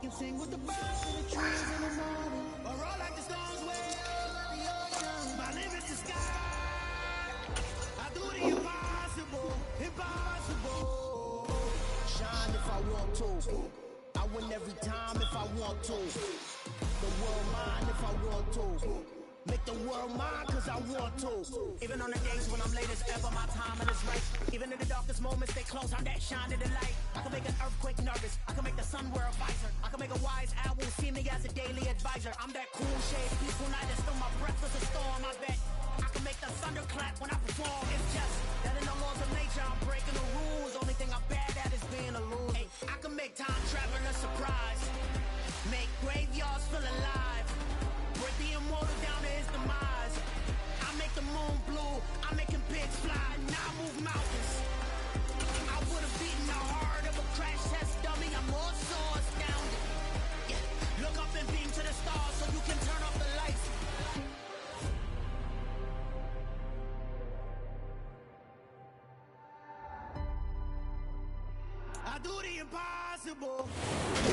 can sing with the birds in the trees in the morning, or roll like the stones way over the ocean. My limit the sky. I do the impossible, impossible. Shine if I want to. I win every time if I want to. The world mine if I want to. Make the world mine cause I want to. Even on the days when I'm late as ever, my timing is right. Even in the darkest moments, stay close, I'm that shine in the light. I can make an earthquake nervous, I can make the sun wear a visor. I can make a wise owl see me as a daily advisor. I'm that cool shade, peaceful night, and still my breath is a storm, I bet. I can make the thunder clap when I perform. It's just that in the laws of nature, I'm breaking the rules. Only thing I'm bad at is being a loser. Hey, I can make time travel a surprise. Make graveyards feel alive. Break the immortal down to his demise. I make the moon blue, I'm making pigs fly. Now I move mountains. I would have beaten the heart of a crash test dummy. I'm more so astounded. Yeah. Look up and beam to the stars so you can turn off the lights. I do the impossible.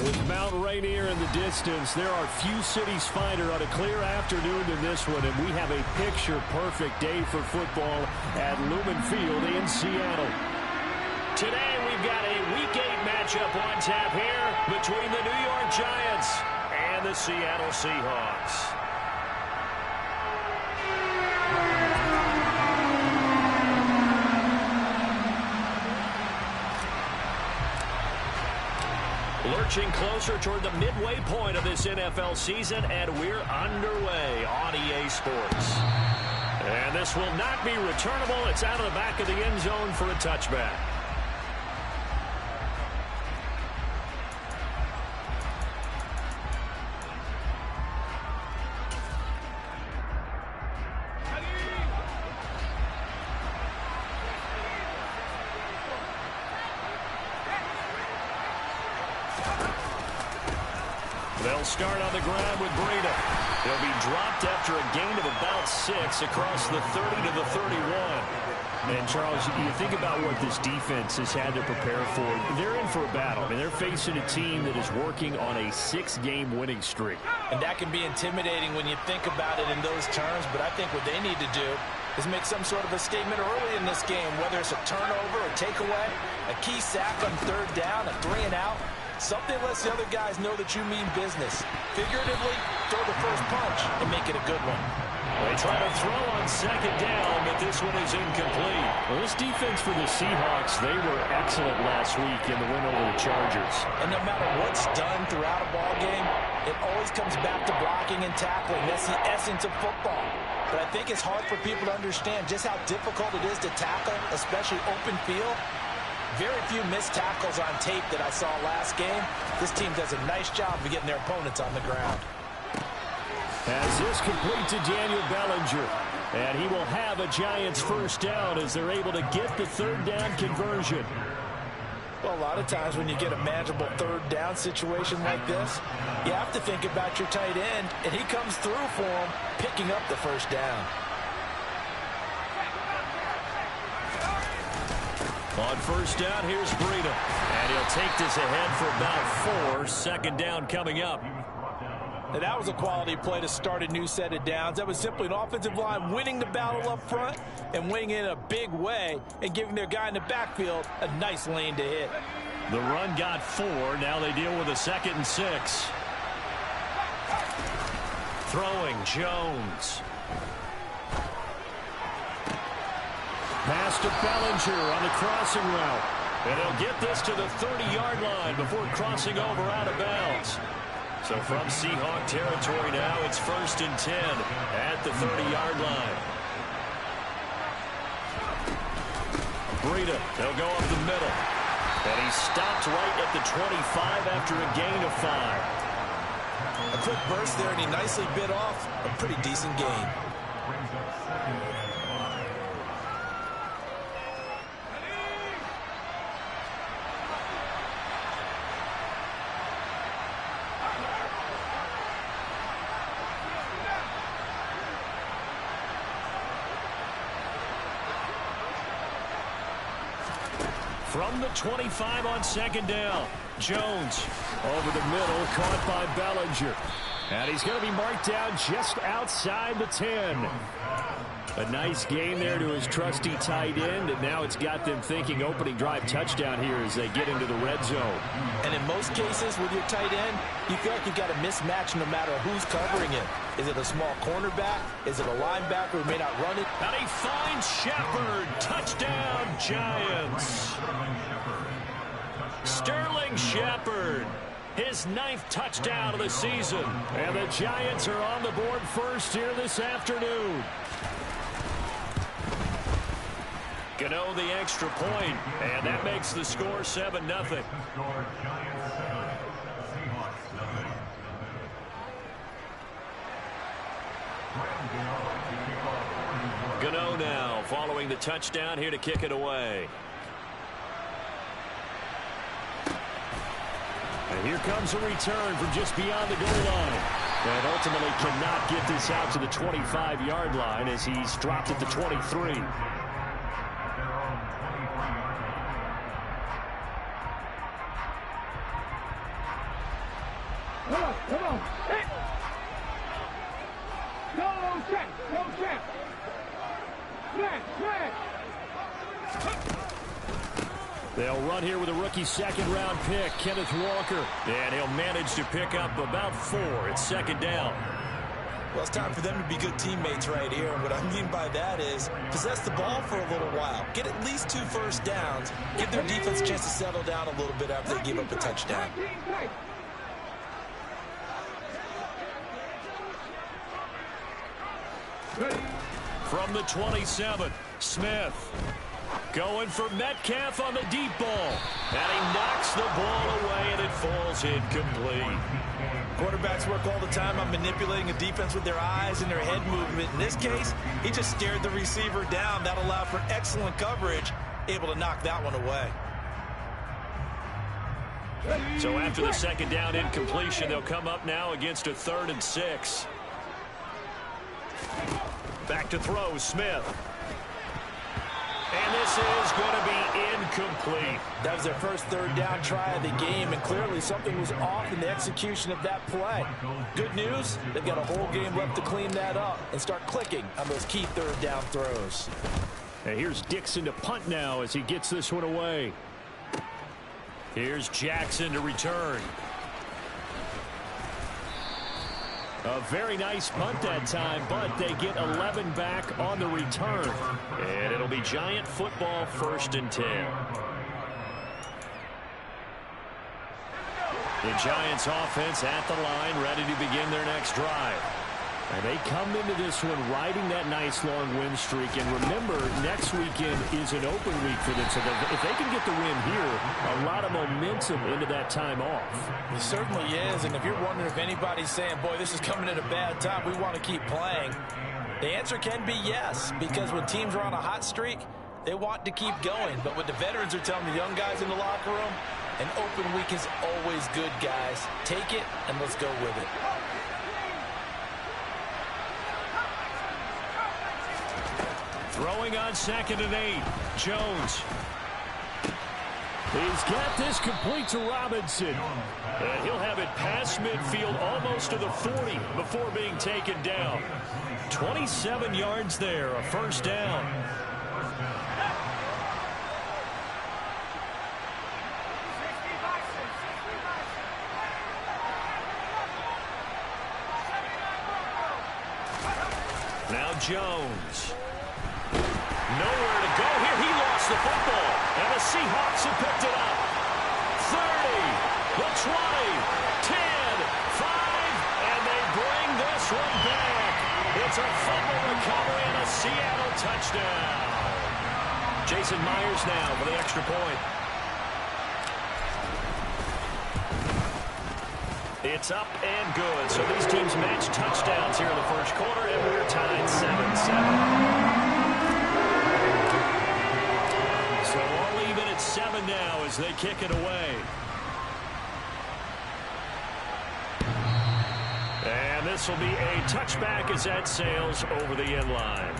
With Mount Rainier in the distance, there are few cities finer on a clear afternoon than this one, and we have a picture-perfect day for football at Lumen Field in Seattle. Today, we've got a Week 8 matchup on tap here between the New York Giants and the Seattle Seahawks. Lurching closer toward the midway point of this NFL season, and we're underway on EA Sports. And this will not be returnable. It's out of the back of the end zone for a touchback. They'll start on the ground with Breida. He'll be dropped after a gain of about 6 across the 30 to the 31. And, Charles, you think about what this defense has had to prepare for. They're in for a battle. I mean, they're facing a team that is working on a 6-game winning streak. And that can be intimidating when you think about it in those terms, but I think what they need to do is make some sort of a statement early in this game, whether it's a turnover, a takeaway, a key sack on 3rd down, a 3-and-out. Something lets the other guys know that you mean business. Figuratively, throw the first punch and make it a good one. They try to throw on 2nd down, but this one is incomplete. Well, this defense for the Seahawks, they were excellent last week in the win over the Chargers. And no matter what's done throughout a ball game, it always comes back to blocking and tackling. That's the essence of football. But I think it's hard for people to understand just how difficult it is to tackle, especially open field. Very few missed tackles on tape that I saw last game. This team does a nice job of getting their opponents on the ground. As this complete to Daniel Bellinger. And he will have a Giants first down as they're able to get the 3rd down conversion. Well, a lot of times when you get a manageable 3rd down situation like this, you have to think about your tight end, and he comes through for him, picking up the 1st down. On 1st down, here's Breida. And he'll take this ahead for about 4. 2nd down coming up. And that was a quality play to start a new set of downs. That was simply an offensive line winning the battle up front and winning it in a big way and giving their guy in the backfield a nice lane to hit. The run got 4. Now they deal with a 2nd and 6. Throwing Jones. Pass to Bellinger on the crossing route. And he'll get this to the 30-yard line before crossing over out of bounds. So from Seahawk territory now, it's 1st and 10 at the 30-yard line. Breida, they'll go up the middle. And he stopped right at the 25 after a gain of 5. A quick burst there, and he nicely bit off a pretty decent gain. From the 25 on second down. Jones over the middle, caught by Bellinger. And he's going to be marked down just outside the 10. A nice gain there to his trusty tight end, and now it's got them thinking opening drive touchdown here as they get into the red zone. And in most cases with your tight end, you feel like you've got a mismatch no matter who's covering him. Is it a small cornerback? Is it a linebacker who may not run it? And he finds Shepard. Touchdown, Giants. Sterling Shepard. His 9th touchdown of the season. And the Giants are on the board first here this afternoon. Gano the extra point, and that makes the score 7-0. Gano now following the touchdown here to kick it away. And here comes a return from just beyond the goal line. And ultimately cannot get this out to the 25-yard line as he's dropped at the 23. Come on. Hey. Go check. They'll run here with a rookie second-round pick, Kenneth Walker. And he'll manage to pick up about 4 at second down. Well, it's time for them to be good teammates right here. And what I mean by that is possess the ball for a little while. Get at least 2 first downs. Give their defense a chance to settle down a little bit after they give up a touchdown. From the 27, Smith going for Metcalf on the deep ball. And he knocks the ball away, and it falls incomplete. Quarterbacks work all the time on manipulating a defense with their eyes and their head movement. In this case, he just stared the receiver down. That allowed for excellent coverage, able to knock that one away. So after the second down incompletion, they'll come up now against a 3rd and 6. Back to throw, Smith. And this is going to be incomplete. That was their first 3rd down try of the game, and clearly something was off in the execution of that play. Good news, they've got a whole game left to clean that up and start clicking on those key 3rd down throws. And here's Dixon to punt now as he gets this one away. Here's Jackson to return. A very nice punt that time, but they get 11 back on the return. And it'll be Giant football 1st and 10. The Giants offense at the line, ready to begin their next drive. And they come into this one riding that nice long win streak. And remember, next weekend is an open week for them. So if they can get the win here, a lot of momentum into that time off. It certainly is. And if you're wondering if anybody's saying, boy, this is coming at a bad time, we want to keep playing, the answer can be yes. Because when teams are on a hot streak, they want to keep going. But what the veterans are telling the young guys in the locker room, an open week is always good, guys. Take it and let's go with it. Throwing on 2nd and 8. Jones. He's got this complete to Robinson. And he'll have it past midfield almost to the 40 before being taken down. 27 yards there, a 1st down. Now Jones. Nowhere to go here. He lost the football. And the Seahawks have picked it up. 30, the 20, 10, 5, and they bring this one back. It's a fumble recovery and a Seattle touchdown. Jason Myers now for the extra point. It's up and good. So these teams match touchdowns here in the first quarter, and we're tied 7-7. So all even at 7 now as they kick it away. And this will be a touchback as that sails over the end line.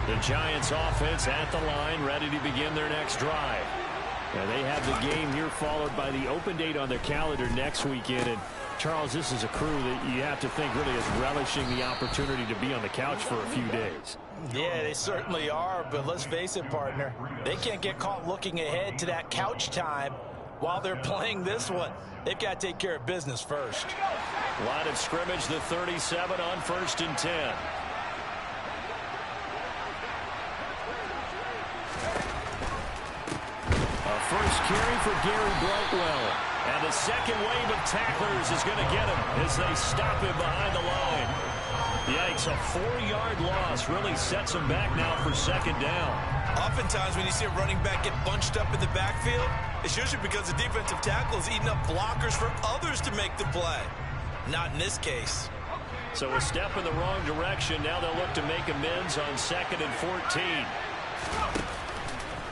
The Giants offense at the line, ready to begin their next drive. Now they have the game here followed by the open date on their calendar next weekend. And Charles, this is a crew that you have to think really is relishing the opportunity to be on the couch for a few days. Yeah, they certainly are, but let's face it, partner. They can't get caught looking ahead to that couch time while they're playing this one. They've got to take care of business first. Line of scrimmage, the 37 on 1st and 10. A first carry for Gary Brightwell. And the second wave of tacklers is going to get him as they stop him behind the line. Yikes, a 4-yard loss really sets him back now for 2nd down. Oftentimes when you see a running back get bunched up in the backfield, it's usually because the defensive tackle is eating up blockers for others to make the play. Not in this case. So a step in the wrong direction. Now they'll look to make amends on 2nd and 14.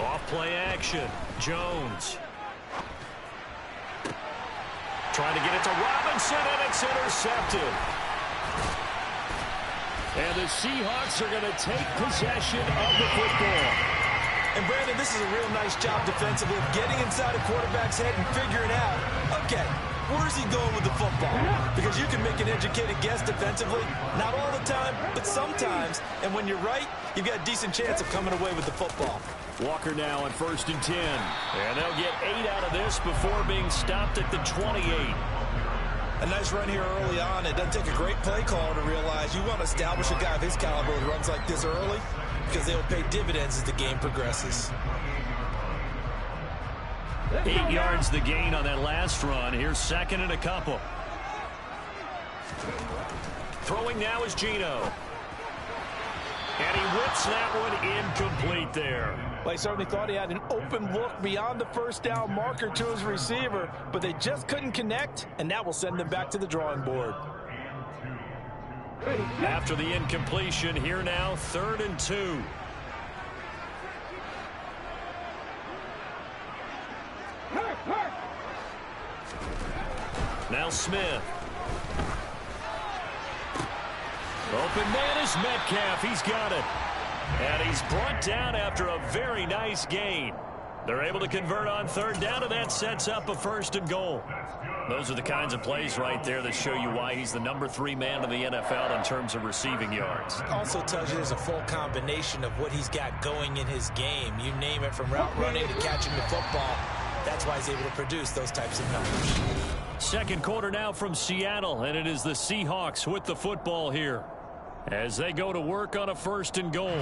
Off play action. Jones. Trying to get it to Robinson, and it's intercepted. And the Seahawks are going to take possession of the football. And Brandon, this is a real nice job defensively of getting inside a quarterback's head and figuring out, okay, where's he going with the football? Because you can make an educated guess defensively, not all the time, but sometimes. And when you're right, you've got a decent chance of coming away with the football. Walker now on 1st and 10. And they'll get 8 out of this before being stopped at the 28. A nice run here early on. It doesn't take a great play call to realize you want to establish a guy of his caliber who runs like this early because they'll pay dividends as the game progresses. 8 yards the gain on that last run. Here's 2nd and a couple. Throwing now is Geno. And he whips that one incomplete there. Well, he certainly thought he had an open look beyond the 1st down marker to his receiver, but they just couldn't connect, and that will send them back to the drawing board. After the incompletion, here now, 3rd and 2. Now Smith. Open man is Metcalf. He's got it. And he's brought down after a very nice gain. They're able to convert on 3rd down, and that sets up a 1st and goal. Those are the kinds of plays right there that show you why he's the number 3 man in the NFL in terms of receiving yards. Also tells you there's a full combination of what he's got going in his game. You name it, from route running to catching the football. That's why he's able to produce those types of numbers. 2nd quarter now from Seattle, and it is the Seahawks with the football here as they go to work on a 1st and goal.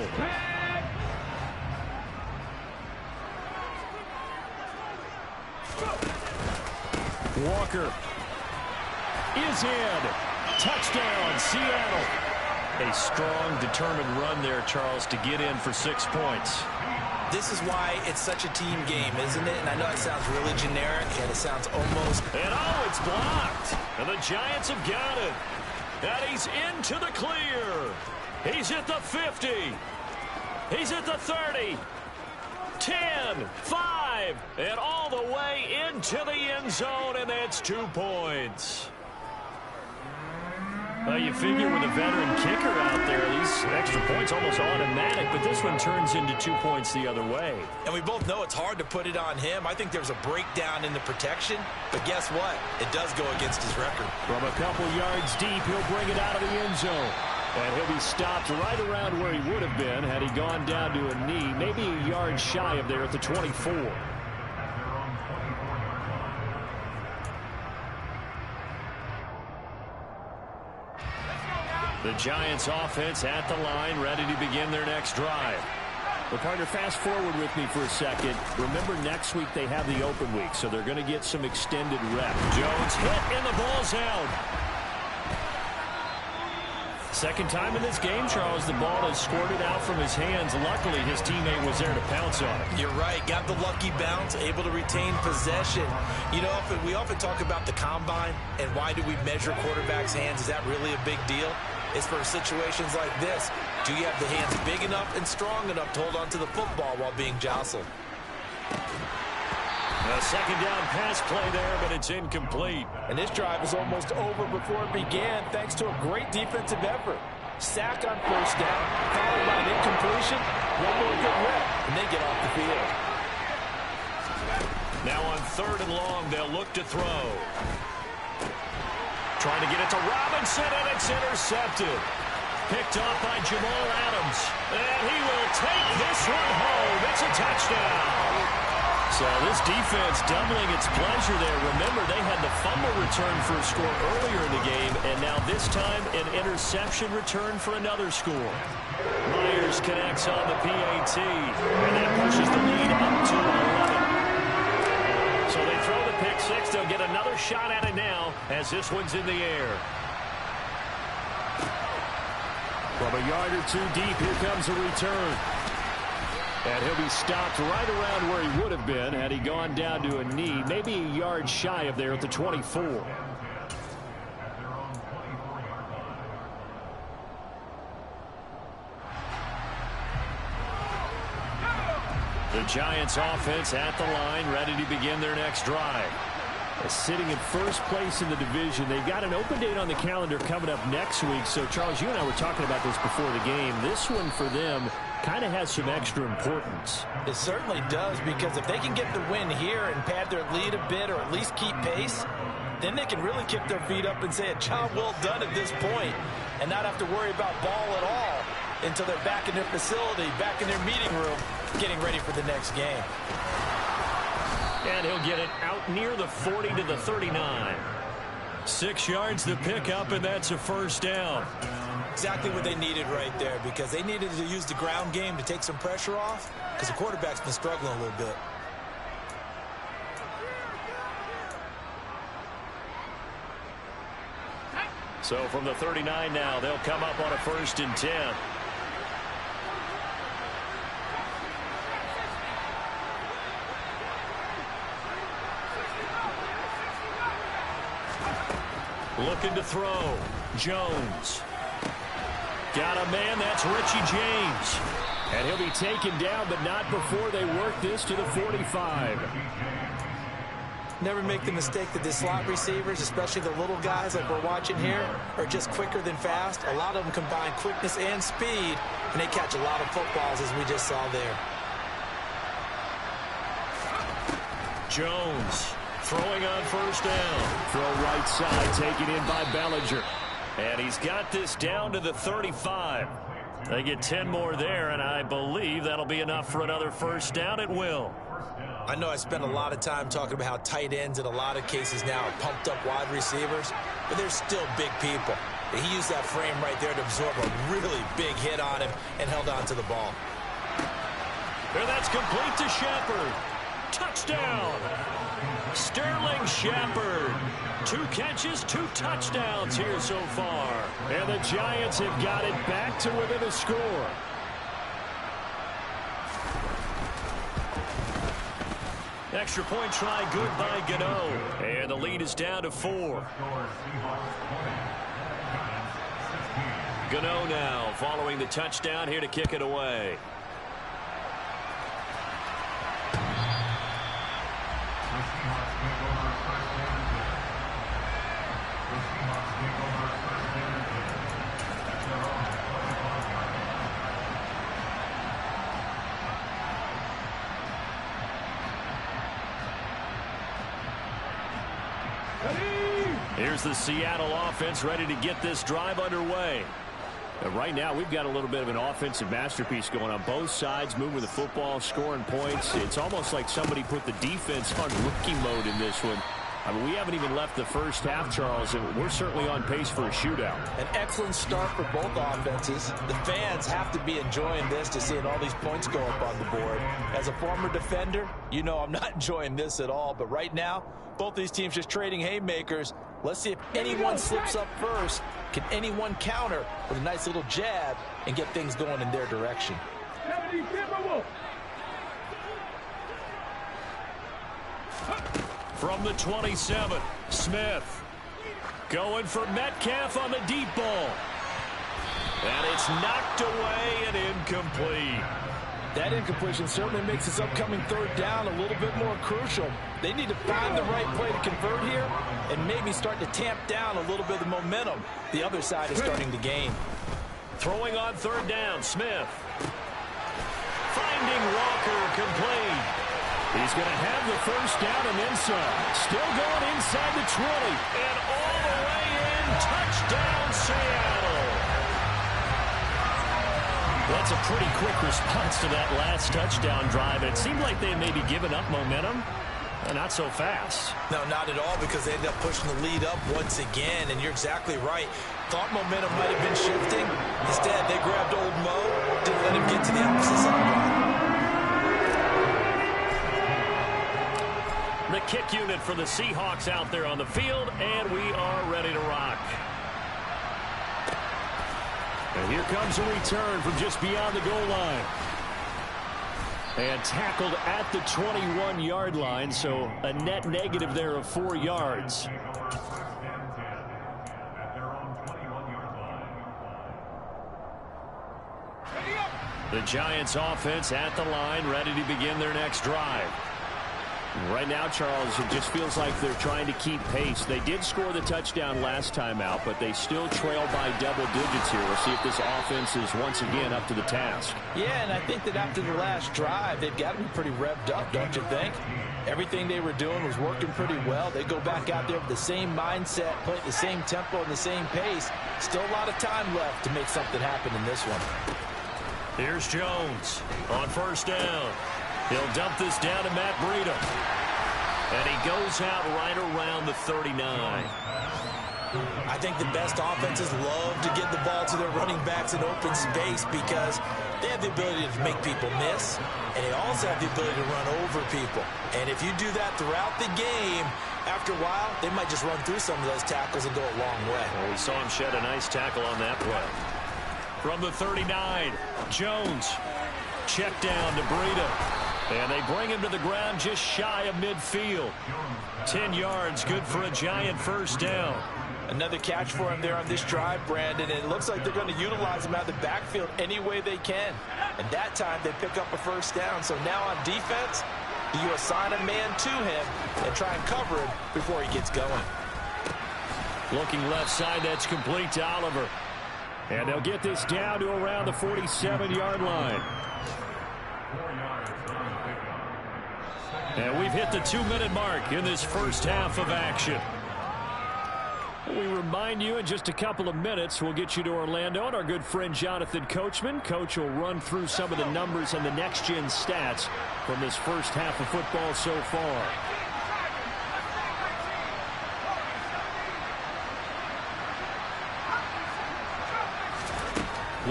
Walker is in. Touchdown, Seattle. A strong, determined run there, Charles, to get in for 6 points. This is why it's such a team game, isn't it? And I know it sounds really generic, and it sounds almost... And oh, it's blocked. And the Giants have got it. And he's into the clear. He's at the 50. He's at the 30. 10, 5, and all the way into the end zone, and that's 2 points. Well, you figure with a veteran kicker out there, these extra points almost automatic, but this one turns into 2 points the other way. And we both know it's hard to put it on him. I think there's a breakdown in the protection, but guess what? It does go against his record. From a couple yards deep, he'll bring it out of the end zone. And he'll be stopped right around where he would have been had he gone down to a knee, maybe a yard shy of there at the 24. The Giants offense at the line, ready to begin their next drive. Well, partner, fast forward with me for a second. Remember, next week they have the open week, so they're going to get some extended rep. Jones hit, and the ball's out. Second time in this game, Charles, the ball has squirted out from his hands. Luckily, his teammate was there to pounce on it. You're right. Got the lucky bounce, able to retain possession. You know, we often talk about the combine and why do we measure quarterbacks' hands. Is that really a big deal? It's for situations like this. Do you have the hands big enough and strong enough to hold on to the football while being jostled? A second down pass play there, but it's incomplete. And this drive is almost over before it began thanks to a great defensive effort. Sack on first down, followed by an incompletion. One more good rep, and they get off the field. Now on 3rd and long, they'll look to throw. Trying to get it to Robinson, and it's intercepted. Picked off by Jamal Adams. And he will take this one home. It's a touchdown. So this defense doubling its pleasure there. Remember, they had the fumble return for a score earlier in the game, and now this time an interception return for another score. Myers connects on the PAT, and that pushes the lead up to 11. So they throw the pick six. They'll get another shot at it now as this one's in the air. From a yard or two deep, here comes a return. And he'll be stopped right around where he would have been had he gone down to a knee, maybe a yard shy of there at the 24. The Giants offense at the line, ready to begin their next drive. Sitting in first place in the division. They've got an open date on the calendar coming up next week. So, Charles, you and I were talking about this before the game. This one for them kind of has some extra importance. It certainly does, because if they can get the win here and pad their lead a bit or at least keep pace, then they can really kick their feet up and say a job well done at this point and not have to worry about ball at all until they're back in their facility, back in their meeting room, getting ready for the next game. And he'll get it out near the 40 to the 39. 6 yards to pick up, and that's a first down. Exactly what they needed right there, because they needed to use the ground game to take some pressure off, because the quarterback's been struggling a little bit. So from the 39 now, they'll come up on a 1st and 10. Looking to throw. Jones. Got a man, that's Richie James. And he'll be taken down, but not before they work this to the 45. Never make the mistake that the slot receivers, especially the little guys like we're watching here, are just quicker than fast. A lot of them combine quickness and speed, and they catch a lot of footballs, as we just saw there. Jones throwing on first down. Throw right side, taken in by Bellinger. And he's got this down to the 35. They get 10 more there, and I believe that'll be enough for another first down. It will. I know I spent a lot of time talking about how tight ends in a lot of cases now are pumped up wide receivers, but they're still big people. He used that frame right there to absorb a really big hit on him and held on to the ball. And that's complete to Shepard. Touchdown. Sterling Shepard. 2 catches, 2 touchdowns here so far. And the Giants have got it back to within a score. Extra point try good by Gano. And the lead is down to 4. Gano now following the touchdown here to kick it away. Here's the Seattle offense ready to get this drive underway. Right now, we've got a little bit of an offensive masterpiece going on both sides, moving the football, scoring points. It's almost like somebody put the defense on rookie mode in this one. I mean, we haven't even left the first half, Charles, and we're certainly on pace for a shootout. An excellent start for both offenses. The fans have to be enjoying this to seeing all these points go up on the board. As a former defender, you know I'm not enjoying this at all. But right now, both these teams just trading haymakers. Let's see if anyone slips up first. Can anyone counter with a nice little jab and get things going in their direction? From the 27, Smith going for Metcalf on the deep ball. And it's knocked away and incomplete. That incompletion certainly makes this upcoming 3rd down a little bit more crucial. They need to find the right play to convert here and maybe start to tamp down a little bit of the momentum the other side is starting to gain. Throwing on third down, Smith. Finding Walker, complete. He's going to have the first down and then some. Still going inside the 20. And all the way in. Touchdown, Seattle. That's a pretty quick response to that last touchdown drive. It seemed like they had maybe given up momentum. Not so fast. No, not at all, because they ended up pushing the lead up once again, and you're exactly right. Thought momentum might have been shifting. Instead, they grabbed old Mo, didn't let him get to the opposite sideline. The kick unit for the Seahawks out there on the field, and we are ready to rock. And here comes a return from just beyond the goal line. And tackled at the 21-yard line, so a net negative there of 4 yards. The Giants offense at the line, ready to begin their next drive. Right now, Charles, it just feels like they're trying to keep pace. They did score the touchdown last time out, but they still trail by double digits here. We'll see if this offense is once again up to the task. Yeah, and I think that after the last drive, they've got to be pretty revved up, don't you think? Everything they were doing was working pretty well. They go back out there with the same mindset, play at the same tempo and the same pace. Still a lot of time left to make something happen in this one. Here's Jones on first down. He'll dump this down to Matt Breida. And he goes out right around the 39. I think the best offenses love to get the ball to their running backs in open space because they have the ability to make people miss, and they also have the ability to run over people. And if you do that throughout the game, after a while, they might just run through some of those tackles and go a long way. Well, we saw him shed a nice tackle on that play. From the 39, Jones. Check down to Breida. And they bring him to the ground just shy of midfield. 10 yards, good for a Giant first down. Another catch for him there on this drive, Brandon, and it looks like they're going to utilize him out of the backfield any way they can. And that time they pick up a first down. So now on defense, you assign a man to him and try and cover him before he gets going. Looking left side, that's complete to Oliver. And they'll get this down to around the 47-yard line. And we've hit the 2-minute mark in this first half of action. We remind you in just a couple of minutes, we'll get you to Orlando and our good friend Jonathan Coachman. Coach will run through some of the numbers and the next-gen stats from this first half of football so far.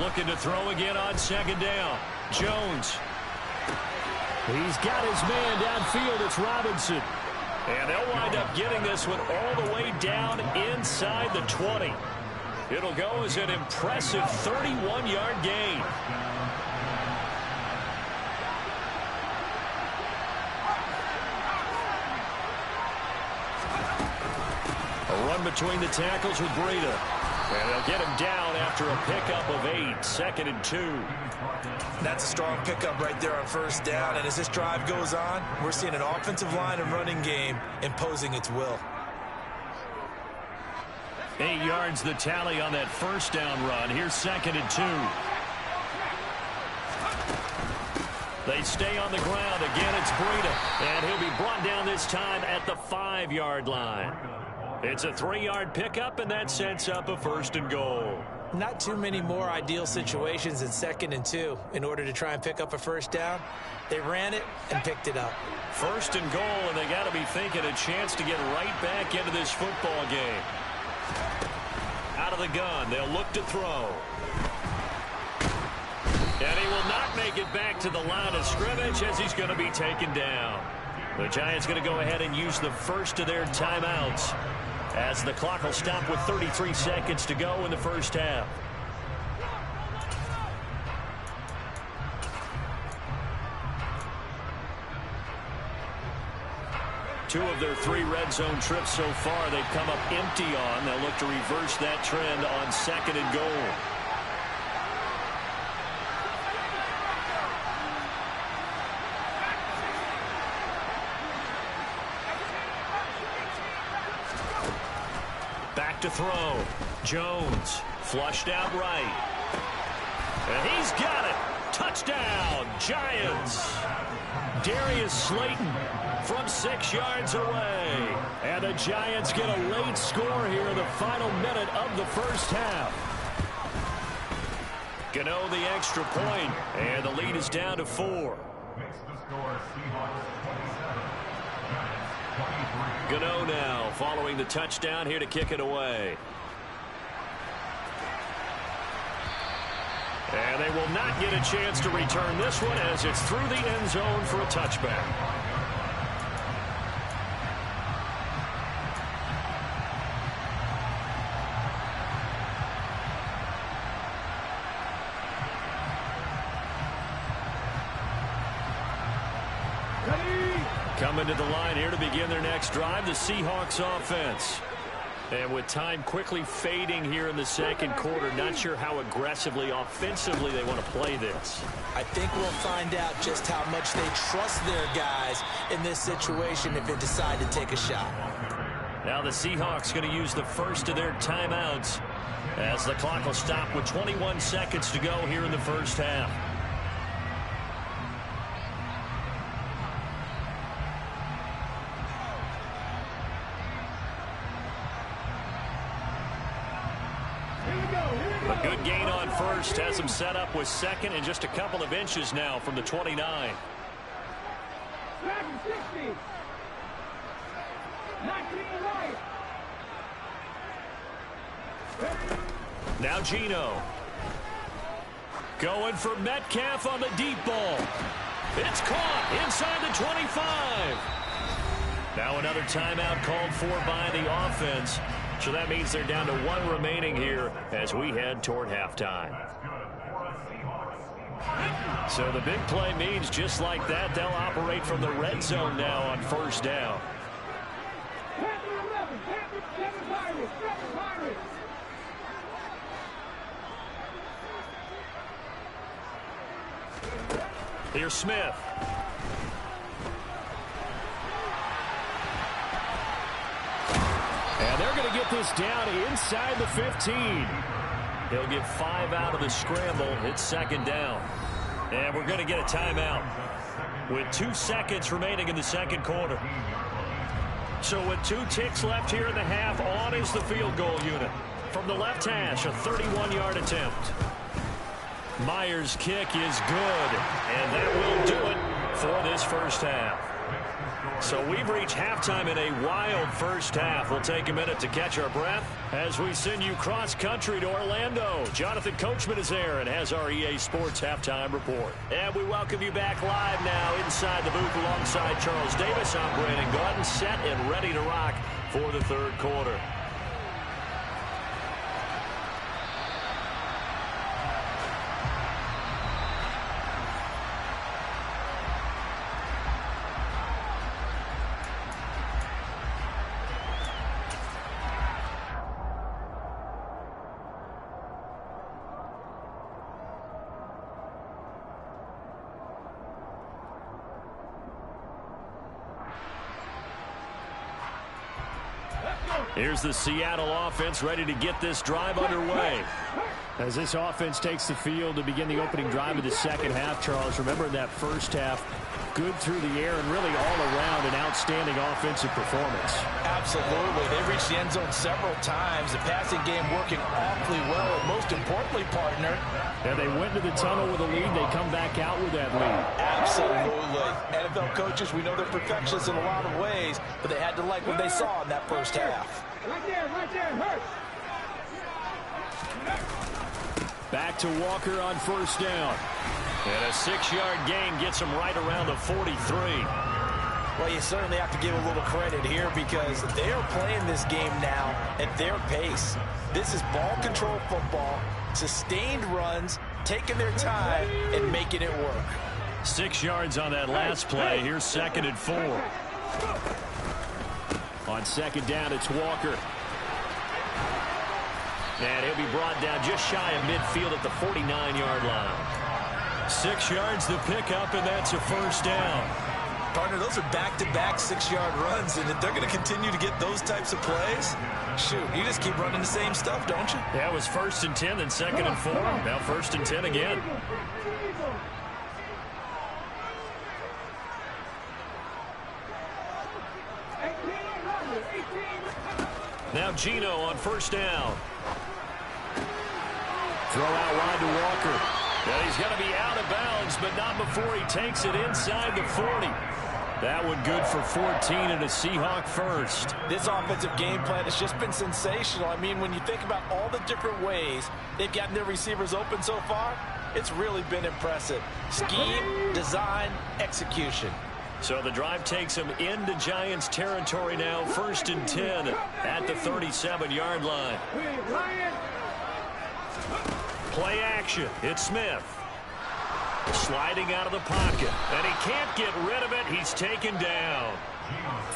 Looking to throw again on second down. Jones. He's got his man downfield. It's Robinson. And they'll wind up getting this one all the way down inside the 20. It'll go as an impressive 31-yard gain. A run between the tackles with Breida. And they'll get him down after a pickup of 8, 2nd and 2. That's a strong pickup right there on first down. And as this drive goes on, we're seeing an offensive line and running game imposing its will. 8 yards the tally on that first down run. Here's 2nd and 2. They stay on the ground. Again, it's Breida. And he'll be brought down this time at the 5-yard line. It's a 3-yard pickup, and that sets up a 1st and goal. Not too many more ideal situations in 2nd and 2 in order to try and pick up a first down. They ran it and picked it up. 1st and goal, and they got to be thinking a chance to get right back into this football game. Out of the gun, they'll look to throw. And he will not make it back to the line of scrimmage as he's going to be taken down. The Giants going to go ahead and use the first of their timeouts, as the clock will stop with 33 seconds to go in the first half. Two of their 3 red zone trips so far they've come up empty on. They'll look to reverse that trend on 2nd and goal. Back to throw. Jones flushed out right. And he's got it. Touchdown, Giants. Darius Slayton from 6 yards away. And the Giants get a late score here in the final minute of the first half. Gano the extra point, and the lead is down to 4. Gano now following the touchdown here to kick it away. And they will not get a chance to return this one as it's through the end zone for a touchback. Coming to the line here to begin their next drive, the Seahawks offense. And with time quickly fading here in the second quarter, not sure how aggressively, offensively they want to play this. I think we'll find out just how much they trust their guys in this situation if they decide to take a shot. Now the Seahawks going to use the first of their timeouts as the clock will stop with 21 seconds to go here in the first half. A good gain on first has him set up with second and just a couple of inches now from the 29. Now Geno. Going for Metcalf on the deep ball. It's caught inside the 25. Now another timeout called for by the offense. So that means they're down to 1 remaining here as we head toward halftime. So the big play means just like that, they'll operate from the red zone now on first down. Here's Smith. And they're going to get this down inside the 15. He'll get 5 out of the scramble. It's second down. And we're going to get a timeout with 2 seconds remaining in the second quarter. So with 2 ticks left here in the half, on is the field goal unit. From the left hash, a 31-yard attempt. Myers' kick is good, and that will do it for this first half. So we've reached halftime in a wild first half. We'll take a minute to catch our breath as we send you cross-country to Orlando. Jonathan Coachman is there and has our EA Sports halftime report. And we welcome you back live now inside the booth alongside Charles Davis. I'm Brandon Gaudin, set and ready to rock for the third quarter. Here's the Seattle offense ready to get this drive underway. As this offense takes the field to begin the opening drive of the second half, Charles, remember in that first half, good through the air and really all around an outstanding offensive performance. Absolutely. They reached the end zone several times. The passing game working awfully well, and most importantly, partner. And they went to the tunnel with a lead. They come back out with that lead. Absolutely. NFL coaches, we know they're perfectionists in a lot of ways, but they had to like what they saw in that first half. Right there, hurt. Back to Walker on first down. And a 6-yard gain gets him right around the 43. Well, you certainly have to give a little credit here because they are playing this game now at their pace. This is ball control football, sustained runs, taking their time, and making it work. 6 yards on that last play. Here's 2nd and 4. On second down, it's Walker. And he'll be brought down just shy of midfield at the 49-yard line. 6 yards to pick up, and that's a first down. Partner, those are back-to-back 6-yard runs, and if they're going to continue to get those types of plays, shoot, you just keep running the same stuff, don't you? Yeah, it was 1st and 10, then 2nd and 4. Now 1st and 10 again. Now Gino on 1st down. Throw out wide to Walker. And he's going to be out of bounds, but not before he takes it inside the 40. That one good for 14 and a Seahawk first. This offensive game plan has just been sensational. I mean, when you think about all the different ways they've gotten their receivers open so far, it's really been impressive. Scheme, design, execution. So the drive takes them into Giants territory now. 1st and 10 at the 37-yard line. Play action. It's Smith. Sliding out of the pocket. And he can't get rid of it. He's taken down.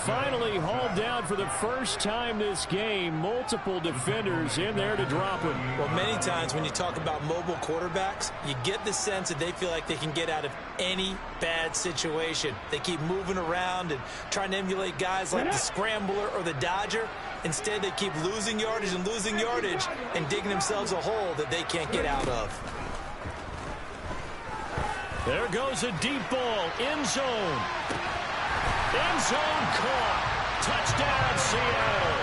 Finally hauled down for the first time this game. Multiple defenders in there to drop him. Well, many times when you talk about mobile quarterbacks, you get the sense that they feel like they can get out of any bad situation. They keep moving around and trying to emulate guys like the Scrambler or the Dodger. Instead, they keep losing yardage and digging themselves a hole that they can't get out of. There goes a deep ball. End zone. End zone caught. Touchdown, Seattle.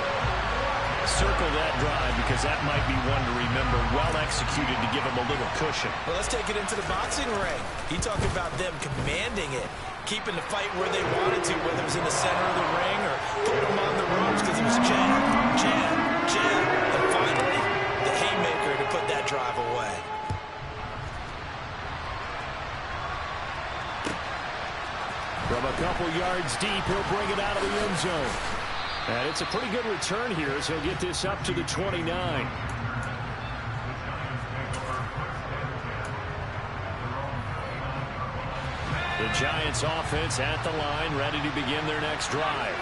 Circle that drive because that might be one to remember. Well executed to give them a little cushion. Well, let's take it into the boxing ring. He talked about them commanding it, keeping the fight where they wanted to, whether it was in the center of the ring or putting them on the ropes because it was jab, jab, jab. And finally, the haymaker to put that drive away. From a couple yards deep, he'll bring it out of the end zone. And it's a pretty good return here as he'll get this up to the 29. The Giants offense at the line, ready to begin their next drive.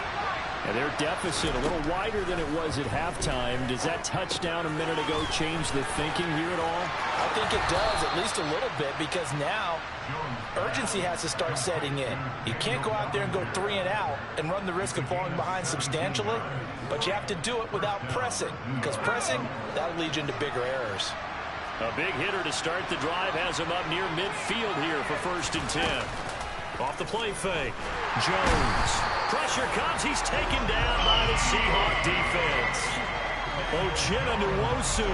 And their deficit a little wider than it was at halftime. Does that touchdown a minute ago change the thinking here at all? I think it does, at least a little bit, because now urgency has to start setting in. You can't go out there and go 3 and out and run the risk of falling behind substantially, but you have to do it without pressing, because pressing, that'll lead you into bigger errors. A big hitter to start the drive has him up near midfield here for 1st and 10. Off the play fake. Jones. Pressure comes. He's taken down by the Seahawk defense. Uchenna Nwosu.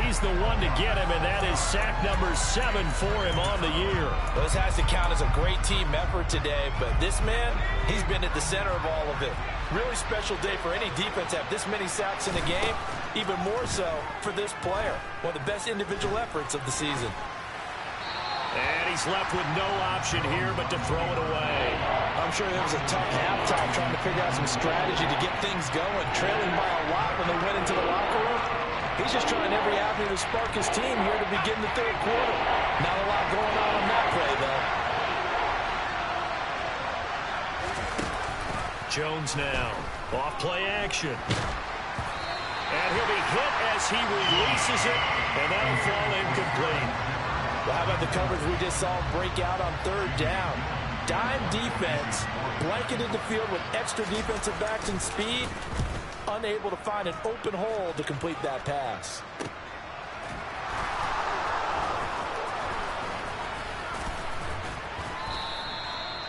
He's the one to get him, and that is sack number 7 for him on the year. Well, this has to count as a great team effort today, but this man, he's been at the center of all of it. Really special day for any defense to have this many sacks in a game, even more so for this player. One of the best individual efforts of the season. And he's left with no option here but to throw it away. I'm sure there was a tough halftime trying to figure out some strategy to get things going, trailing by a lot when they went into the locker room. He's just trying every avenue to spark his team here to begin the 3rd quarter. Not a lot going on that play, though. Jones now. Off play action. And he'll be hit as he releases it, and that'll fall incomplete. Well, how about the coverage we just saw break out on 3rd down? Dime defense, blanketed the field with extra defensive backs and speed, unable to find an open hole to complete that pass.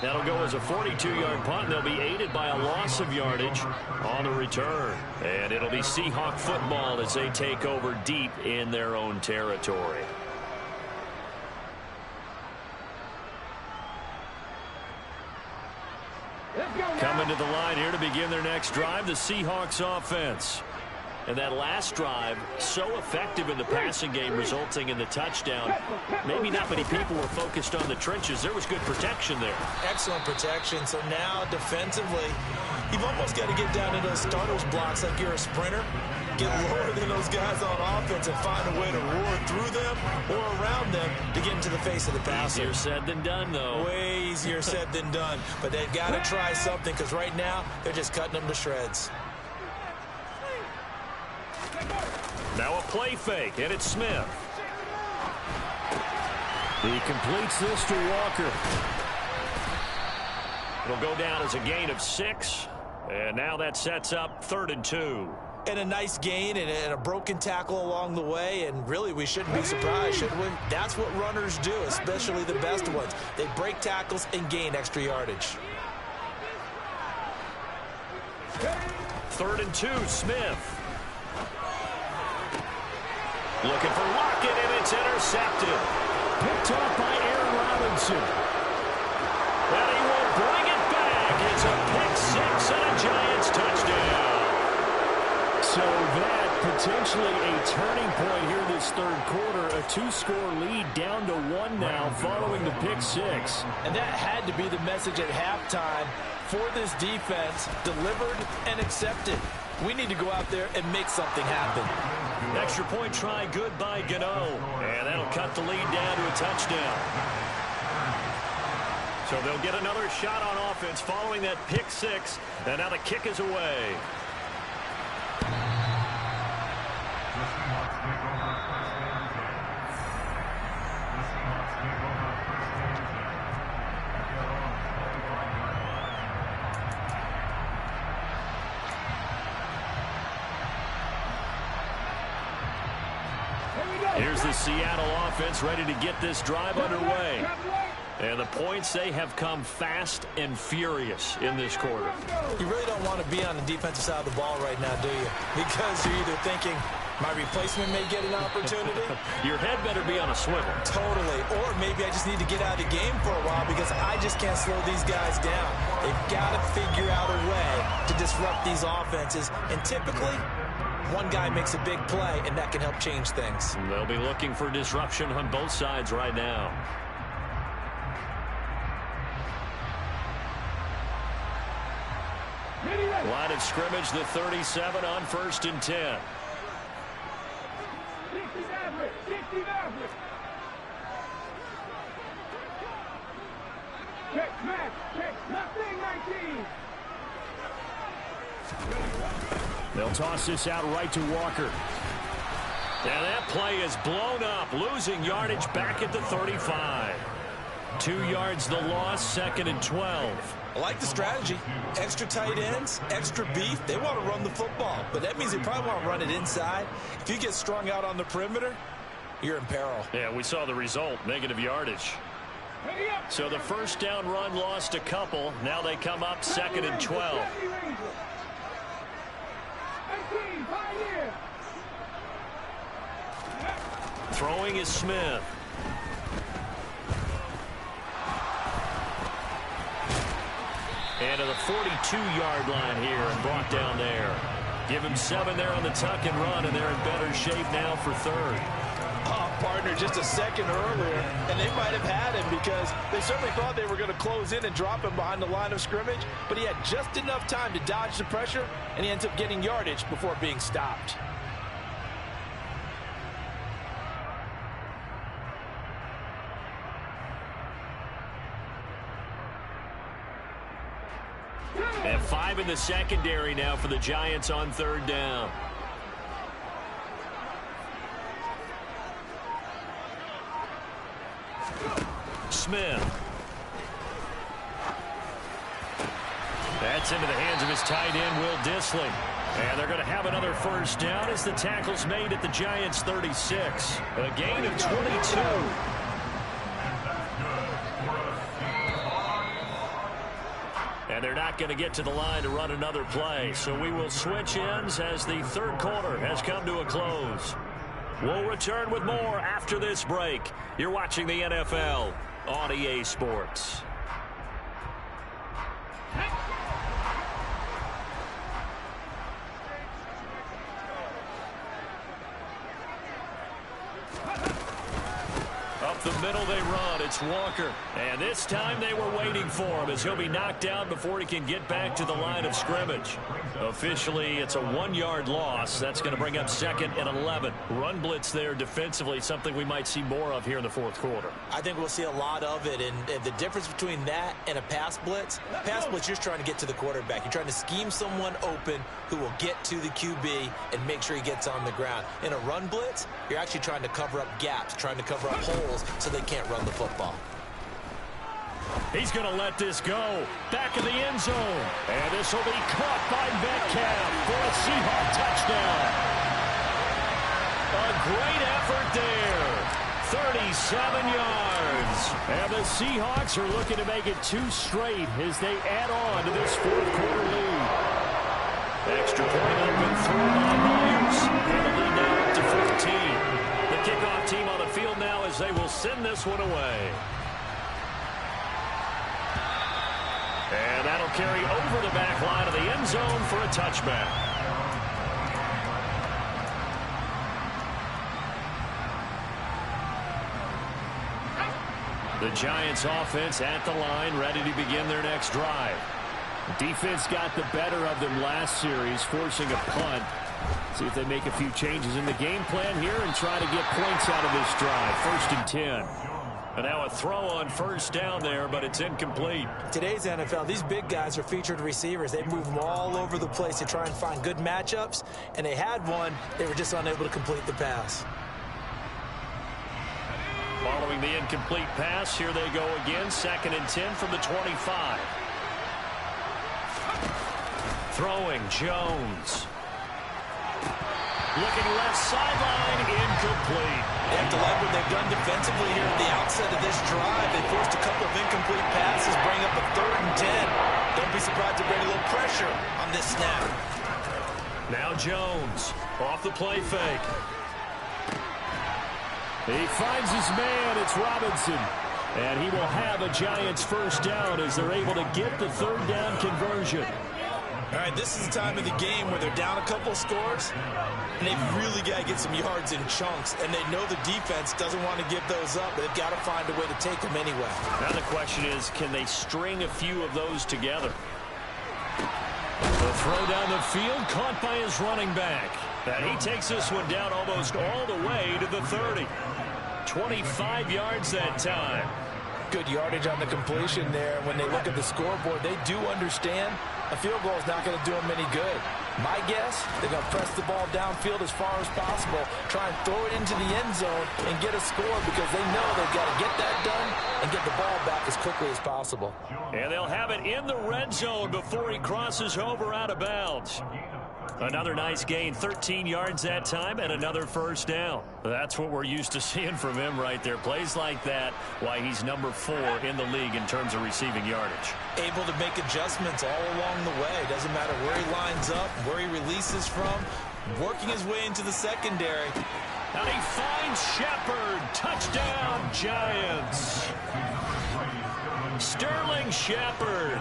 That'll go as a 42-yard punt, and they'll be aided by a loss of yardage on the return. And it'll be Seahawk football as they take over deep in their own territory. Coming to the line here to begin their next drive, the Seahawks offense. And that last drive, so effective in the passing game, resulting in the touchdown. Maybe not many people were focused on the trenches. There was good protection there. Excellent protection. So now, defensively, you've almost got to get down to those starters blocks like you're a sprinter. Get lower than those guys on offense and find a way to roar through them or around them to get into the face of the passer. Easier said than done, though. Way easier said than done. But they've got to try something because right now they're just cutting them to shreds. Now a play fake, and it's Smith. He completes this to Walker. It'll go down as a gain of 6. And now that sets up 3rd and 2. And a nice gain and a broken tackle along the way, and really we shouldn't be surprised, should we? That's what runners do, especially the best ones. They break tackles and gain extra yardage. 3rd and 2, Smith. Looking for Lockett, and it's intercepted. Picked off by Aaron Robinson. And he will bring it back. It's a pick 6 and a Giants touchdown. So that potentially a turning point here this 3rd quarter. A 2-score lead down to 1 now following the pick 6. And that had to be the message at halftime for this defense. Delivered and accepted. We need to go out there and make something happen. Extra point try good by Gano. And that'll cut the lead down to a touchdown. So they'll get another shot on offense following that pick 6. And now the kick is away. Here's the Seattle offense ready to get this drive underway. And the points, they have come fast and furious in this quarter. You really don't want to be on the defensive side of the ball right now, do you? Because you're either thinking, my replacement may get an opportunity. Your head better be on a swivel. Totally. Or maybe I just need to get out of the game for a while because I just can't slow these guys down. They've got to figure out a way to disrupt these offenses. And typically, one guy makes a big play, and that can help change things. They'll be looking for disruption on both sides right now. Line of scrimmage, the 37 on 1st and 10. They'll toss this out right to Walker. And that play is blown up, losing yardage back at the 35. 2 yards the loss, 2nd and 12. I like the strategy. Extra tight ends, extra beef. They want to run the football, but that means they probably want to run it inside. If you get strung out on the perimeter, you're in peril. Yeah, we saw the result, negative yardage. So the first down run lost a couple. Now they come up 2nd and 12. Throwing is Smith. And to the 42-yard line here and brought down there. Give him 7 there on the tuck and run, and they're in better shape now for 3rd. Oh, partner, just a second earlier, and they might have had him because they certainly thought they were going to close in and drop him behind the line of scrimmage, but he had just enough time to dodge the pressure, and he ends up getting yardage before being stopped. And 5 in the secondary now for the Giants on 3rd down. Smith. That's into the hands of his tight end, Will Dissling. And they're going to have another first down as the tackle's made at the Giants' 36. A gain of 22. And they're not going to get to the line to run another play. So we will switch ends as the 3rd quarter has come to a close. We'll return with more after this break. You're watching the NFL on EA Sports. Up the middle they run. It's Walker. And this time they were waiting for him as he'll be knocked down before he can get back to the line of scrimmage. Officially, it's a 1-yard loss. That's going to bring up 2nd and 11. Run blitz there defensively, something we might see more of here in the 4th quarter. I think we'll see a lot of it, and the difference between that and a pass blitz, you're just trying to get to the quarterback. You're trying to scheme someone open who will get to the QB and make sure he gets on the ground. In a run blitz, you're actually trying to cover up gaps, trying to cover up holes so they can't run the football. He's going to let this go. Back in the end zone. And this will be caught by Metcalf for a Seahawk touchdown. A great effort there. 37 yards. And the Seahawks are looking to make it 2 straight as they add on to this fourth-quarter lead. Extra point up and through by Myers. And the lead now up to 14. The kickoff team on the field now as they will send this one away. And that'll carry over the back line of the end zone for a touchback. The Giants offense at the line, ready to begin their next drive. The defense got the better of them last series, forcing a punt. See if they make a few changes in the game plan here and try to get points out of this drive. 1st and 10. And now a throw on first down there, but it's incomplete. Today's NFL, these big guys are featured receivers. They move them all over the place to try and find good matchups. And they had one. They were just unable to complete the pass. Following the incomplete pass, here they go again. 2nd and 10 from the 25. Throwing, Jones. Looking left sideline, incomplete. They have to like what they've done defensively here at the outset of this drive. They forced a couple of incomplete passes, bring up a 3rd and 10. Don't be surprised to bring a little pressure on this snap. Now Jones, off the play fake. He finds his man, it's Robinson. And he will have a Giants first down as they're able to get the 3rd down conversion. All right, this is the time of the game where they're down a couple scores, and they've really got to get some yards in chunks, and they know the defense doesn't want to give those up, but they've got to find a way to take them anyway. Now the question is, can they string a few of those together? The throw down the field, caught by his running back. And he takes this one down almost all the way to the 30. 25 yards that time. Good yardage on the completion there. When they look at the scoreboard, they do understand a field goal is not going to do them any good. My guess, they're going to press the ball downfield as far as possible, try and throw it into the end zone and get a score because they know they've got to get that done and get the ball back as quickly as possible. And they'll have it in the red zone before he crosses over out of bounds. Another nice gain, 13 yards that time, and another first down. That's what we're used to seeing from him right there. Plays like that, why he's number 4 in the league in terms of receiving yardage. Able to make adjustments all along the way. Doesn't matter where he lines up, where he releases from, working his way into the secondary. And he finds Shepard. Touchdown, Giants. Sterling Shepard.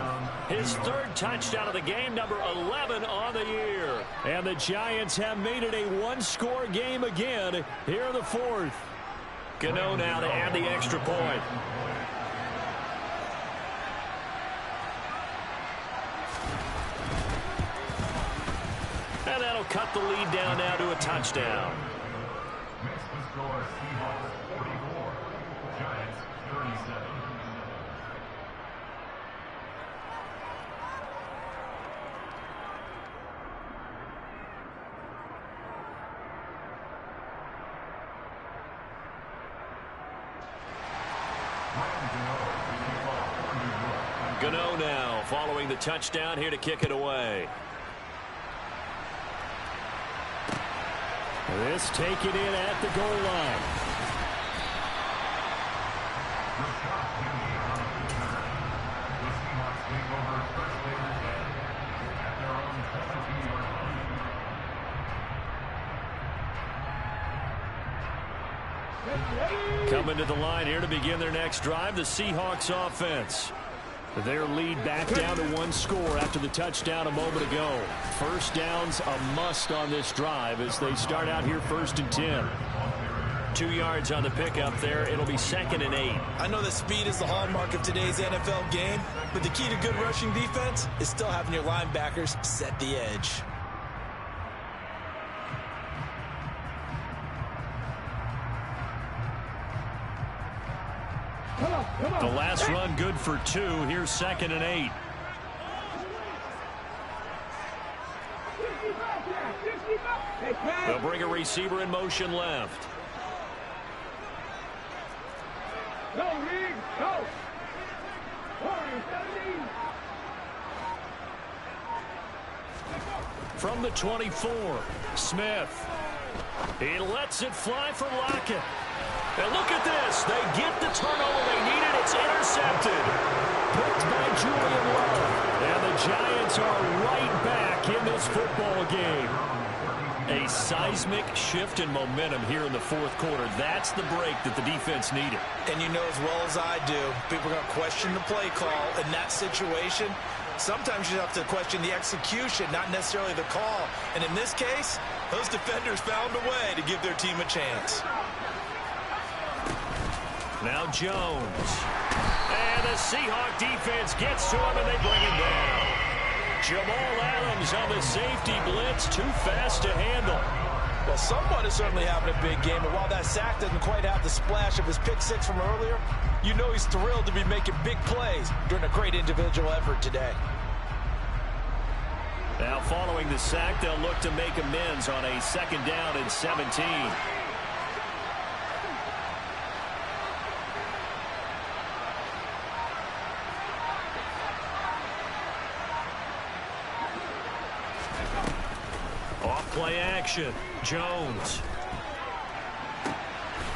His 3rd touchdown of the game, number 11 on the year. And the Giants have made it a 1-score game again here in the 4th. Gano now to add the extra point. And that'll cut the lead down now to a touchdown. Makes the score Seahawks 44, Giants 37. Gano now following the touchdown here to kick it away. This taken in at the goal line. Coming to the line here to begin their next drive, the Seahawks offense. Their lead back down to 1 score after the touchdown a moment ago. First down's a must on this drive as they start out here 1st and 10. 2 yards on the pickup there. It'll be 2nd and 8. I know that speed is the hallmark of today's NFL game, but the key to good rushing defense is still having your linebackers set the edge. The last run good for 2. Here's 2nd and 8. They'll bring a receiver in motion left. From the 24, Smith. He lets it fly for Lockett. And look at this. They get the turnover they needed. It's intercepted. Picked by Julian Love. And the Giants are right back in this football game. A seismic shift in momentum here in the fourth quarter. That's the break that the defense needed. And you know as well as I do, people are going to question the play call in that situation. Sometimes you have to question the execution, not necessarily the call. And in this case, those defenders found a way to give their team a chance. Now Jones. And the Seahawk defense gets to him, and they bring him down. Jamal Adams on the safety blitz, too fast to handle. Well, someone is certainly having a big game, and while that sack doesn't quite have the splash of his pick six from earlier, you know he's thrilled to be making big plays during a great individual effort today. Now following the sack, they'll look to make amends on a 2nd down and 17. Off-play action. Jones.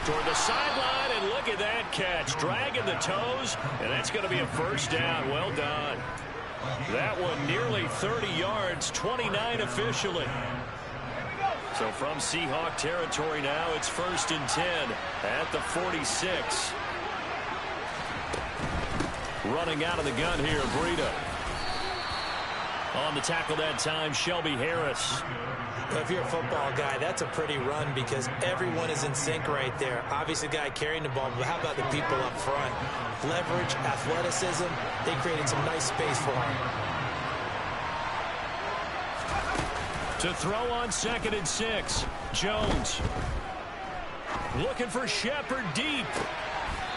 Toward the sideline, and look at that catch. Dragging the toes, and that's going to be a 1st down. Well done. That one nearly 30 yards, 29 officially. So from Seahawk territory now, it's 1st and 10 at the 46. Running out of the gun here, Breida. On the tackle that time, Shelby Harris. If you're a football guy, that's a pretty run because everyone is in sync right there. Obviously, the guy carrying the ball, but how about the people up front? Leverage, athleticism, they created some nice space for him. To throw on 2nd and 6, Jones. Looking for Shepard deep.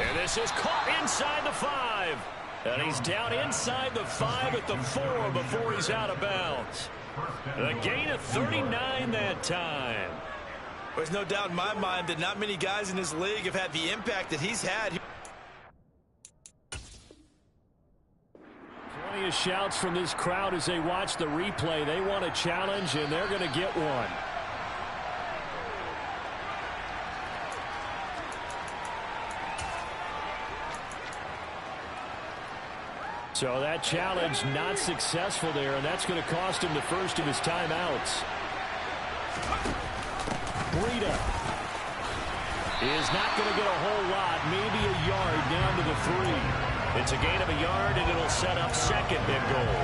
And this is caught inside the 5. And he's down inside the 5 at the 4 before he's out of bounds. A gain of 39 that time. There's no doubt in my mind that not many guys in this league have had the impact that he's had. Plenty of shouts from this crowd as they watch the replay. They want a challenge, and they're going to get one. So that challenge not successful there, and that's going to cost him the first of his timeouts. Breida is not going to get a whole lot, maybe a yard down to the 3. It's a gain of a yard, and it'll set up 2nd and goal.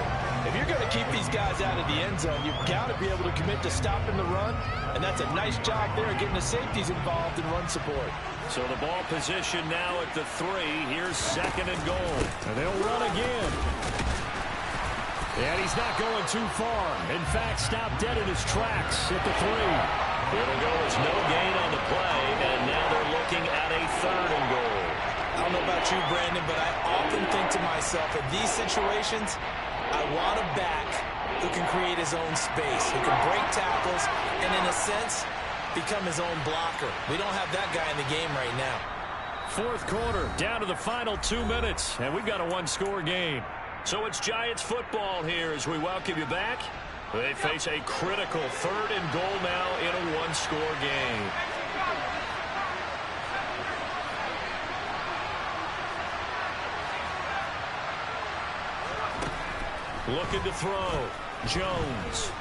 If you're going to keep these guys out of the end zone, you've got to be able to commit to stopping the run, and that's a nice job there getting the safeties involved in run support. So the ball position now at the 3. Here's 2nd and goal. And they'll run again. And he's not going too far. In fact, stopped dead in his tracks at the 3. It'll go as no gain on the play, and now they're looking at a 3rd and goal. I don't know about you, Brandon, but I often think to myself, in these situations, I want a back who can create his own space, who can break tackles, and in a sense, become his own blocker. We don't have that guy in the game right now. 4th quarter, down to the final 2 minutes, and we've got a 1-score game. So it's Giants football here as we welcome you back. They face a critical 3rd and goal now in a 1-score game. Looking to throw. Jones.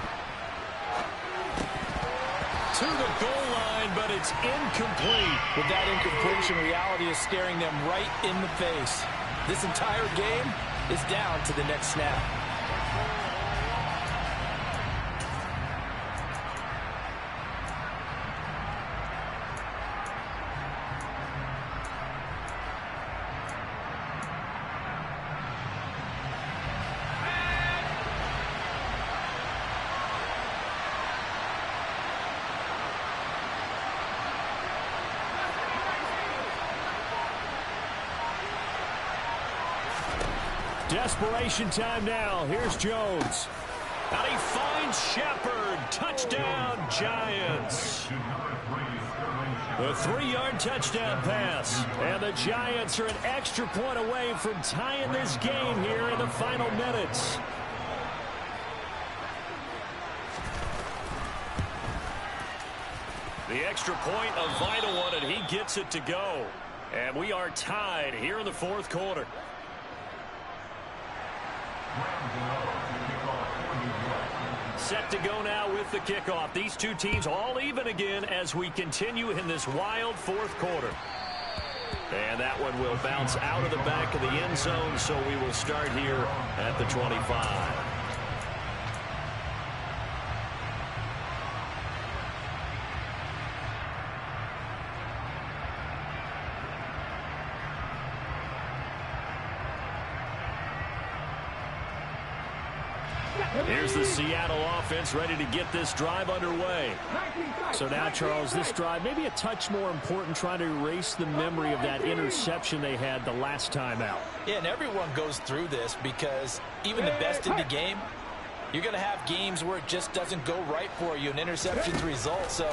To the goal line, but it's incomplete. With that incompletion, reality is staring them right in the face. This entire game is down to the next snap. Desperation time now. Here's Jones. And he finds Shepard. Touchdown, Giants. The 3-yard touchdown pass. And the Giants are an extra point away from tying this game here in the final minutes. The extra point, a vital one, and he gets it to go. And we are tied here in the fourth quarter. Set to go now with the kickoff. These two teams all even again as we continue in this wild fourth quarter. And that one will bounce out of the back of the end zone, so we will start here at the 25. Here's the Seattle offense ready to get this drive underway. So now, Charles, this drive maybe a touch more important, trying to erase the memory of that interception they had the last time out. Yeah, and everyone goes through this because even the best in the game, you're going to have games where it just doesn't go right for you and interceptions result. So,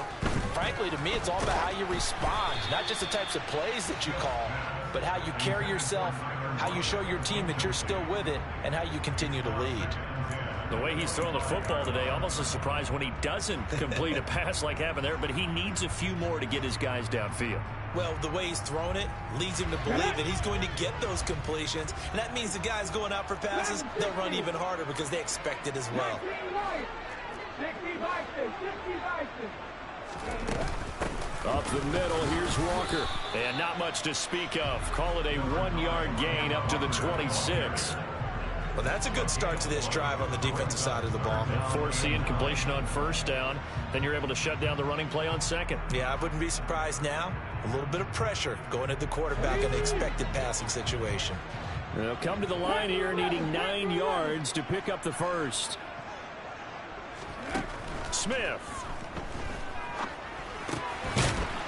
frankly, to me, it's all about how you respond, not just the types of plays that you call, but how you carry yourself, how you show your team that you're still with it, and how you continue to lead. The way he's throwing the football today, almost a surprise when he doesn't complete a pass like happened there, but he needs a few more to get his guys downfield. Well, the way he's thrown it leads him to believe that he's going to get those completions, and that means the guys going out for passes, they'll run even harder because they expect it as well. Up the middle, here's Walker. And not much to speak of. Call it a 1-yard gain up to the 26. Well, that's a good start to this drive on the defensive side of the ball. Force the incompletion on first down. Then you're able to shut down the running play on second. Yeah, I wouldn't be surprised now. A little bit of pressure going at the quarterback in the expected passing situation. They'll come to the line here needing 9 yards to pick up the first. Smith.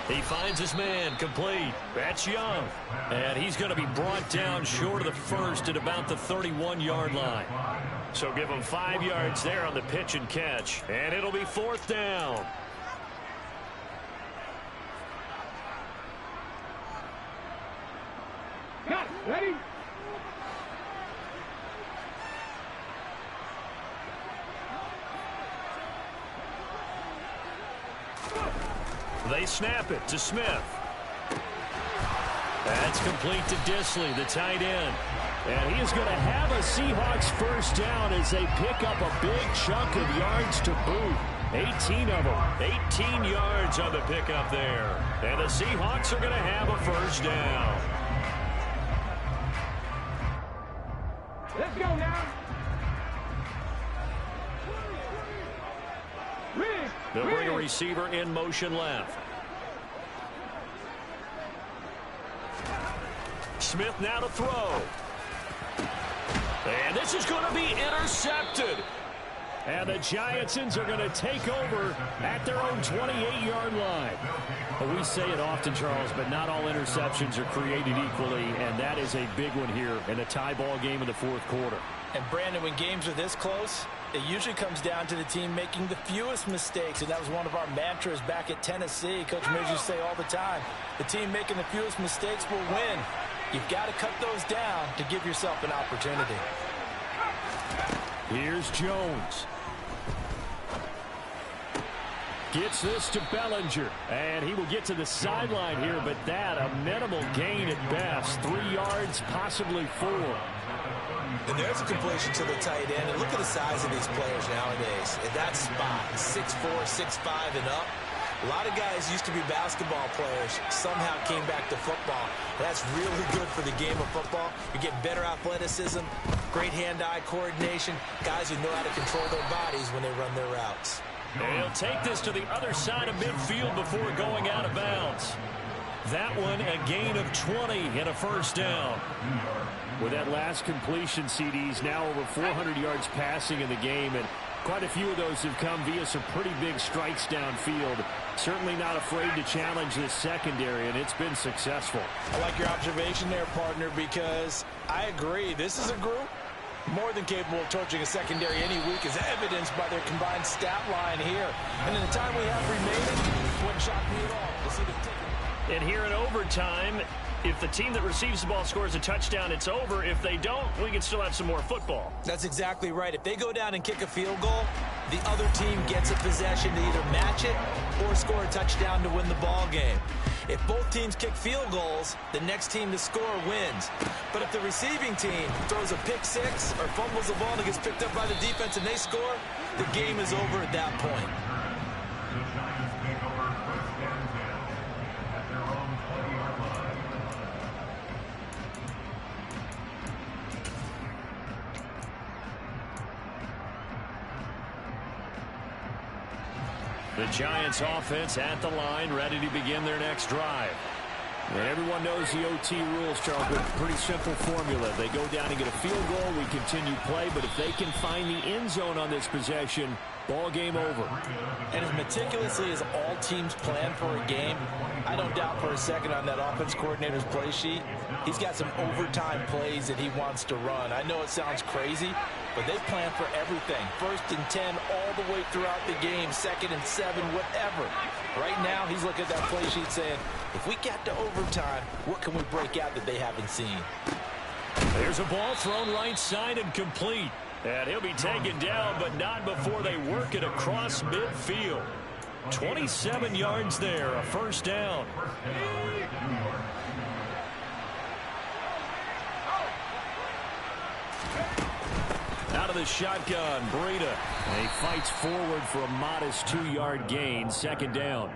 He finds his man complete. That's Young. And he's going to be brought down short of the first at about the 31-yard line. So give him 5 yards there on the pitch and catch. And it'll be fourth down. Cut. Ready? They snap it to Smith. That's complete to Disley, the tight end. And he is going to have a Seahawks first down as they pick up a big chunk of yards to boot. 18 of them. 18 yards on the pickup there. And the Seahawks are going to have a first down. Let's go now. They'll bring a receiver in motion left. Smith now to throw. And this is going to be intercepted. And the Giantsons are going to take over at their own 28-yard line. Well, we say it often, Charles, but not all interceptions are created equally, and that is a big one here in a tie ball game in the fourth quarter. And, Brandon, when games are this close, it usually comes down to the team making the fewest mistakes, and that was one of our mantras back at Tennessee. Coach Mears used to say all the time, the team making the fewest mistakes will win. You've got to cut those down to give yourself an opportunity. Here's Jones. Gets this to Bellinger, and he will get to the sideline here, but that a minimal gain at best. 3 yards, possibly 4. And there's a completion to the tight end. And look at the size of these players nowadays. At that spot, 6'4", 6'5", and up. A lot of guys used to be basketball players, somehow came back to football. That's really good for the game of football. You get better athleticism, great hand-eye coordination, guys who know how to control their bodies when they run their routes. And he'll take this to the other side of midfield before going out of bounds. That one, a gain of 20 and a first down. With that last completion, CD's now over 400 yards passing in the game, and quite a few of those have come via some pretty big strikes downfield. Certainly not afraid to challenge this secondary, and it's been successful. I like your observation there, partner, because I agree. This is a group more than capable of torching a secondary any week, as evidenced by their combined stat line here. And in the time we have remaining, it wouldn't shock me at all to see them take And here in overtime, if the team that receives the ball scores a touchdown, it's over. If they don't, we can still have some more football. That's exactly right. If they go down and kick a field goal, the other team gets a possession to either match it or score a touchdown to win the ball game. If both teams kick field goals, the next team to score wins. But if the receiving team throws a pick six or fumbles the ball and gets picked up by the defense and they score, the game is over at that point. The Giants take over first and 10 at their own 20-yard line. The Giants offense at the line, ready to begin their next drive. And everyone knows the OT rules, Charles, but pretty simple formula. They go down and get a field goal, we continue play, but if they can find the end zone on this possession, ball game over. And as meticulously as all teams plan for a game, I don't doubt for a second on that offense coordinator's play sheet, he's got some overtime plays that he wants to run. I know it sounds crazy, but they plan for everything. 1st and 10 all the way throughout the game, 2nd and 7, whatever. Right now, he's looking at that play sheet saying, if we get to overtime, what can we break out that they haven't seen? There's a ball thrown right side and complete. And he'll be taken down, but not before they work it across midfield. 27 yards there, a first down. Out of the shotgun, Breida. And he fights forward for a modest 2-yard gain, 2nd down.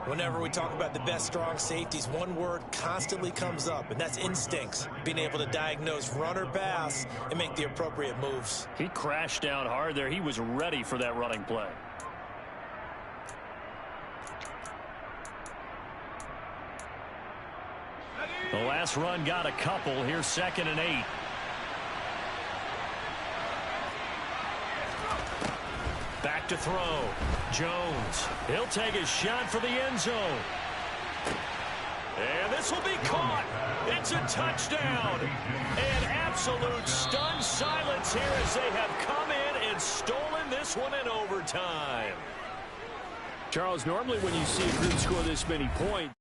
Whenever we talk about the best strong safeties, one word constantly comes up, and that's instincts. Being able to diagnose run or pass and make the appropriate moves. He crashed down hard there. He was ready for that running play. The last run got a couple. Here's 2nd and 8. Back to throw. Jones. He'll take a shot for the end zone. And this will be caught. It's a touchdown. An absolute stunned silence here as they have come in and stolen this one in overtime. Charles, normally when you see a group score this many points,